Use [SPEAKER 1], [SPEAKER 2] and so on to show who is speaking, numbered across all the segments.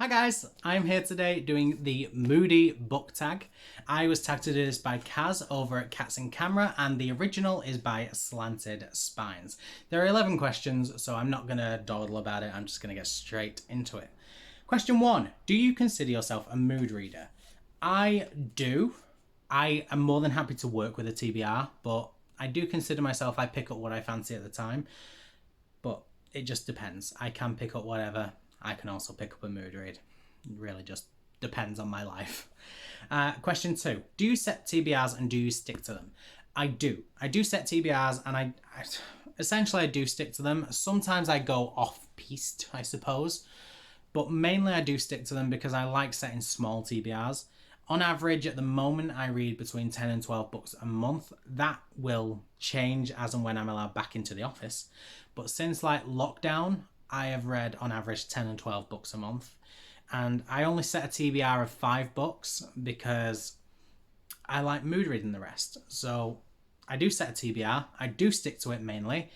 [SPEAKER 1] Hi guys, I'm here today doing the Moody Book Tag. I was tagged to do this by Kaz over at Cats in Camera, and the original is by Slanted Spines. There are 11 questions, so I'm not going to dawdle about it, I'm just going to get straight into it. Question 1. Do you consider yourself a mood reader? I do. I am more than happy to work with a TBR, but I do consider myself, I pick up what I fancy at the time. But it just depends. I can pick up whatever. I can also pick up a mood read. It really just depends on my life. Question 2. Do you set TBRs and do you stick to them? I do. I do set TBRs and essentially I do stick to them. Sometimes I go off-piste, I suppose. But mainly I do stick to them because I like setting small TBRs. On average, at the moment, I read between 10 and 12 books a month. That will change as and when I'm allowed back into the office. But since like lockdown, I have read on average 10 and 12 books a month. And I only set a TBR of 5 books because I like mood reading the rest. So I do set a TBR. I do stick to it mainly.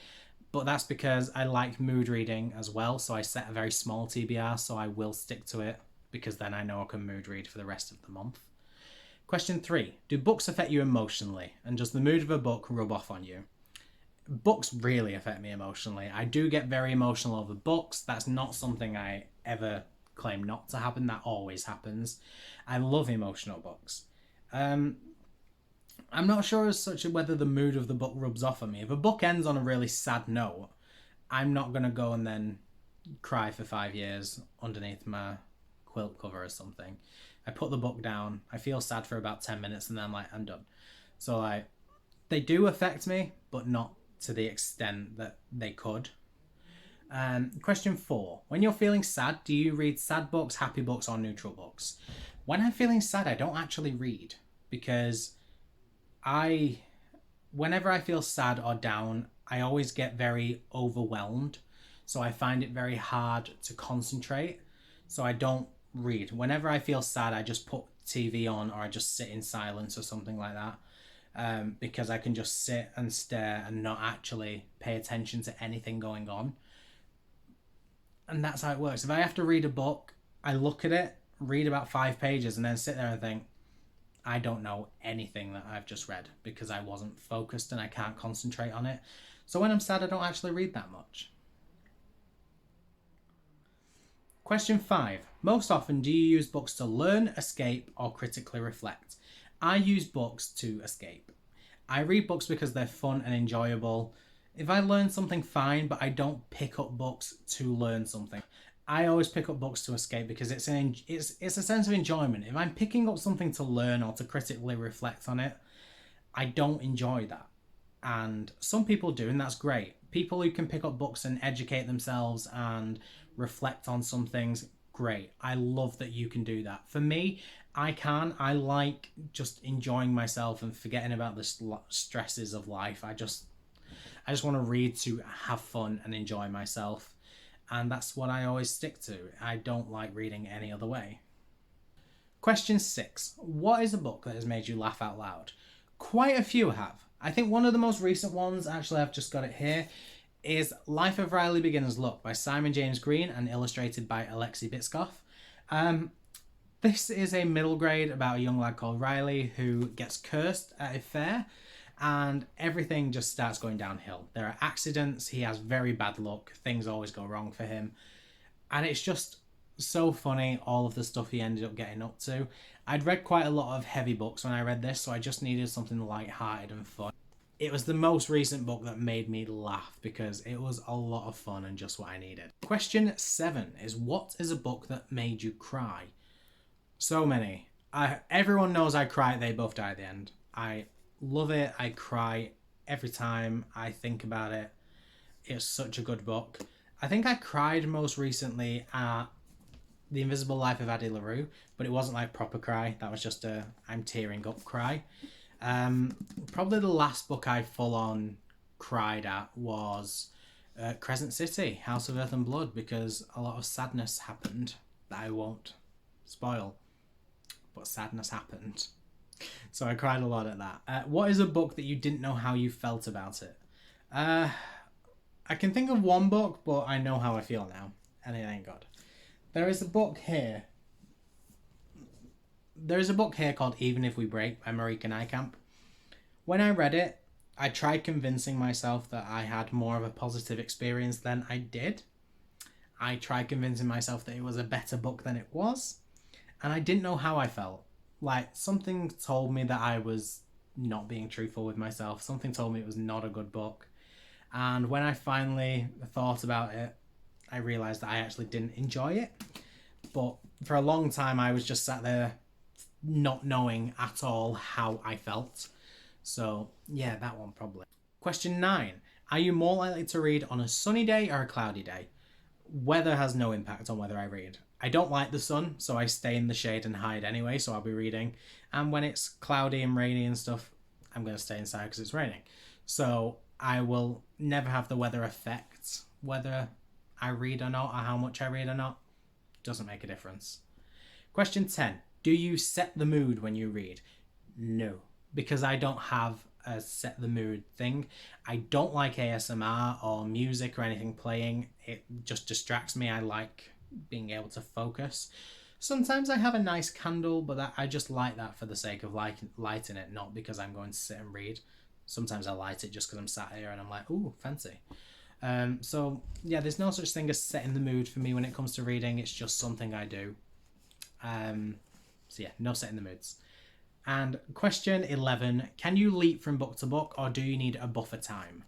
[SPEAKER 1] But that's because I like mood reading as well. So I set a very small TBR, so I will stick to it because then I know I can mood read for the rest of the month. Question 3. Do books affect you emotionally? And does the mood of a book rub off on you? Books really affect me emotionally. I do get very emotional over books. That's not something I ever claim not to happen. That always happens. I love emotional books. I'm not sure as such whether the mood of the book rubs off on me. If a book ends on a really sad note, I'm not going to go and then cry for 5 years underneath my quilt cover or something. I put the book down, I feel sad for about 10 minutes and then I'm done. So they do affect me, but not to the extent that they could. Question 4. When you're feeling sad, do you read sad books, happy books, or neutral books? When I'm feeling sad, I don't actually read because whenever I feel sad or down, I always get very overwhelmed. So I find it very hard to concentrate. So I don't read. Whenever I feel sad, I just put TV on or I just sit in silence or something like that. Because I can just sit and stare and not actually pay attention to anything going on. And that's how it works. If I have to read a book, I look at it, read about 5 pages, and then sit there and think, I don't know anything that I've just read because I wasn't focused and I can't concentrate on it. So when I'm sad, I don't actually read that much. Question 5. Most often, do you use books to learn, escape, or critically reflect? I use books to escape. I read books because they're fun and enjoyable. If I learn something, fine, but I don't pick up books to learn something. I always pick up books to escape because it's a sense of enjoyment. If I'm picking up something to learn or to critically reflect on it, I don't enjoy that. And some people do, and that's great. People who can pick up books and educate themselves and reflect on some things, great. I love that you can do that. For me, I like just enjoying myself and forgetting about the stresses of life. I just want to read to have fun and enjoy myself. And that's what I always stick to. I don't like reading any other way. Question 6. What is a book that has made you laugh out loud? Quite a few have. I think one of the most recent ones, actually I've just got it here, is Life of Riley Beginner's Luck by Simon James Green and illustrated by Alexei Bitskoff. This is a middle grade about a young lad called Riley who gets cursed at a fair and everything just starts going downhill. There are accidents, he has very bad luck, things always go wrong for him. And it's just so funny, all of the stuff he ended up getting up to. I'd read quite a lot of heavy books when I read this, so I just needed something light-hearted and fun. It was the most recent book that made me laugh because it was a lot of fun and just what I needed. Question 7 is, what is a book that made you cry? So many. Everyone knows I cry at They Both Die at the End. I love it. I cry every time I think about it. It's such a good book. I think I cried most recently at The Invisible Life of Addie LaRue, but it wasn't like proper cry. That was just a I'm tearing up cry. Probably the last book I full on cried at was Crescent City, House of Earth and Blood, because a lot of sadness happened that I won't spoil, but sadness happened. So I cried a lot at that. What is a book that you didn't know how you felt about it? I can think of one book, but I know how I feel now, and it ain't good. There is a book here. There is a book here called Even If We Break by Marika Nijkamp. When I read it, I tried convincing myself that I had more of a positive experience than I did. I tried convincing myself that it was a better book than it was, and I didn't know how I felt. Like, something told me that I was not being truthful with myself. Something told me it was not a good book. And when I finally thought about it, I realised that I actually didn't enjoy it. But for a long time, I was just sat there not knowing at all how I felt. So, yeah, that one probably. Question 9. Are you more likely to read on a sunny day or a cloudy day? Weather has no impact on whether I read. I don't like the sun, so I stay in the shade and hide anyway, so I'll be reading. And when it's cloudy and rainy and stuff, I'm going to stay inside because it's raining. So I will never have the weather affect whether I read or not, or how much I read or not. Doesn't make a difference. Question 10. Do you set the mood when you read? No, because I don't have a set the mood thing. I don't like ASMR or music or anything playing. It just distracts me. I like being able to focus. Sometimes I have a nice candle, but I just light that for the sake of lighting it, not because I'm going to sit and read. Sometimes I light it just because I'm sat here and I'm like, ooh, fancy. So yeah, there's no such thing as setting the mood for me when it comes to reading. It's just something I do. So yeah, no setting the moods. And question 11, can you leap from book to book or do you need a buffer time?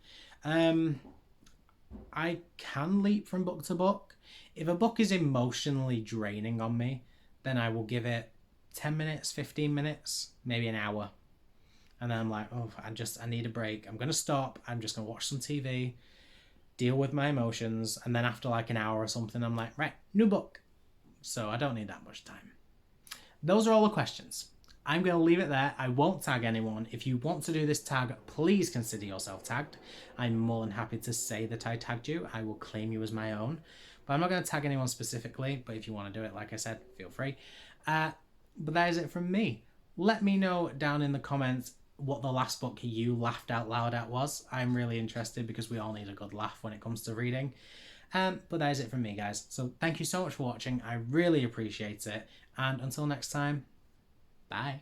[SPEAKER 1] I can leap from book to book. If a book is emotionally draining on me, then I will give it 10 minutes, 15 minutes, maybe an hour. And then I'm like, oh, I need a break. I'm going to stop. I'm just going to watch some TV, deal with my emotions. And then after like an hour or something, I'm like, right, new book. So I don't need that much time. Those are all the questions. I'm going to leave it there. I won't tag anyone. If you want to do this tag, please consider yourself tagged. I'm more than happy to say that I tagged you. I will claim you as my own. But I'm not going to tag anyone specifically. But if you want to do it, like I said, feel free. But that is it from me. Let me know down in the comments what the last book you laughed out loud at was. I'm really interested because we all need a good laugh when it comes to reading. But that is it from me, guys. So thank you so much for watching. I really appreciate it. And until next time, bye.